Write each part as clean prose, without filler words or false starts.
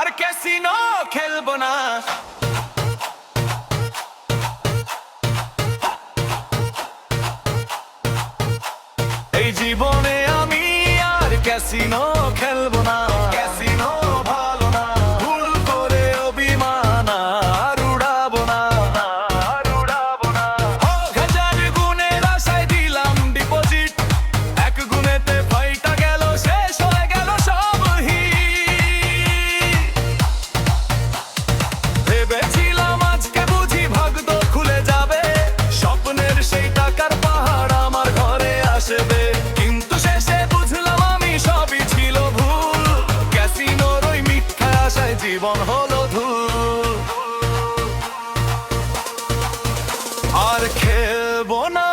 আর casino খেলবো না। এই জীবনে আমি আর ক্যাসিনো খেলবো না। ক্যাসিনো ভালো না, ভুল করে অভিমান আর উড়াবো না, আর উড়াবো না। হাজার গুণের আশায় দিলাম ডিপোজিট, এক গুণেতে ফাইটা গেল, শেষ হয়ে গেল সব হিট। ভেবেছিলাম আজকে বুঝি ভাগ্য খুলে যাবে, স্বপ্নের সেই টাকার পাহাড় আমার ঘরে আসবে, কিন্তু শেষে বুঝলাম আমি সবই ছিল ভুল। ক্যাসিনোর ওই মিথ্যা আশায় জীবন হলো ধূল। আর খেলবো না,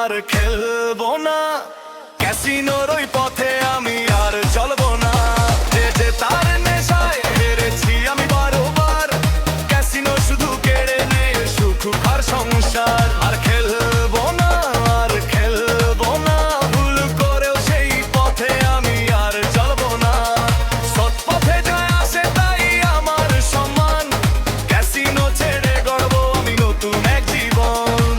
আর খেলবো না, ক্যাসিনোর ওই পথে আমি আর চলবো না। যে তার নেশায় হেরেছি আমি বারবার, ক্যাসিনো শুধু কেড়ে নেয় সুখ আর সংসার। আর খেলবো না, আর খেলবো না, ভুল করেও সেই পথে আমি আর চলবো না। সৎ পথে জয় আসে তাই আমার সম্মান, ক্যাসিনো ছেড়ে গড়বো আমি নতুন এক জীবন।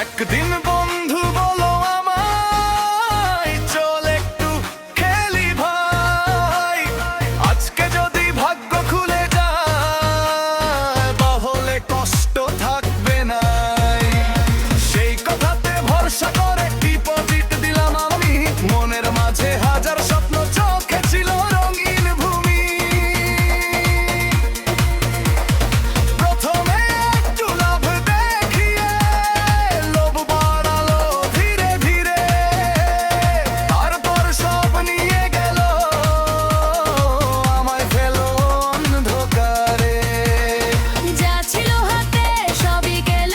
একদিন বন্ধু বলো আমায়, চল একটু খেলি ভাই। আজকে যদি ভাগ্য খুলে যায়, তাহলে কষ্ট থাকবে না। সেই কথাতে ভরসা করে ডিপোজিট দিলাম আমি, মনের মাঝে হাজার স্বপ্ন, চোখে ছিল রঙিন ভূমি। প্রথমে একটু লাভ দেখিয়ে লোভ বাড়ালো ধীরে ধীরে, তারপর সব নিয়ে গেল আমায় ফেলো অন্ধকারে। যা ছিল হাতে সবই গেল,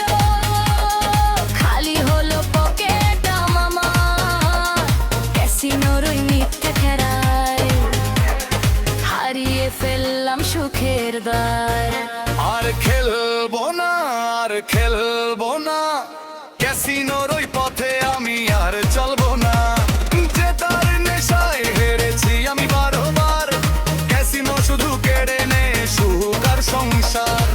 খালি হলো পকেট আমার। ক্যাসিনোর ওই মিথ্যে খেলায় হারিয়ে ফেললাম সুখের দ্বার। আর খেলবো না, আর খেলবো না, ক্যাসিনোর ওই পথে আমি আর চলবো না। যে তার নেশায় হেরেছি আমি বারবার, ক্যাসিনো শুধু কেড়ে নেয় সুখ আর সংসার।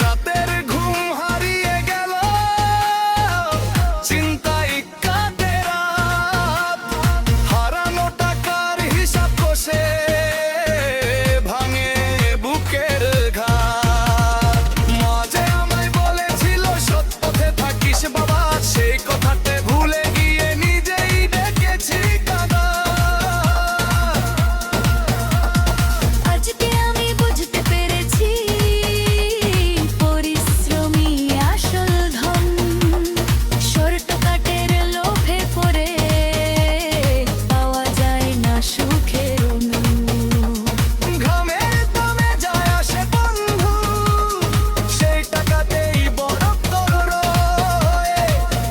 রাতের ঘুম হারিয়ে গেল, চিন্তায় কাটে রাত। হারানো টাকার হিসাব কষে ভাঙে বুকের ঘাট। মাঝে আমায় বলেছিল সৎ পথে থাকিস বাবা, সেই কথাতে ভুলে গিয়ে নিজেই ডেকেছি কাদা। আজকে আমি বুঝতে পেরেছি, পরিশ্রমী আসল ধন। শর্টকাটের লোভে পড়ে পাওয়া যায় না সুখের অনু। ঘামের দামে যায় আসে বন্ধু, সেই টাকাতেই বড় তোর রয়ে।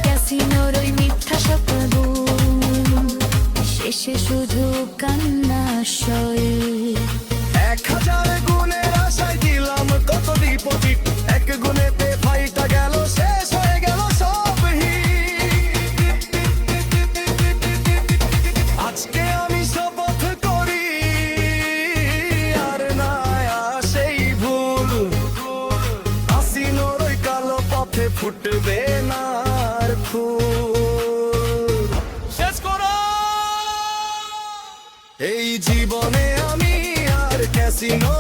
ক্যাসিনোর ওই মিথ্যা স্বপ্ন, শেষে শুধু কান্না সয়ে। 1000 গুণের আশায় দিলাম কত ডিপোজিট, এক গুণেতে ফাইটা গেল, শেষ হয়ে গেল সব হিট। আজকে আমি শপথ করি আর না সেই ভুল। ক্যাসিনোর ওই কালো পথে ফুটবে না আর ফুল। শেষ করো এই জীবনে আমি আর ক্যাসিনো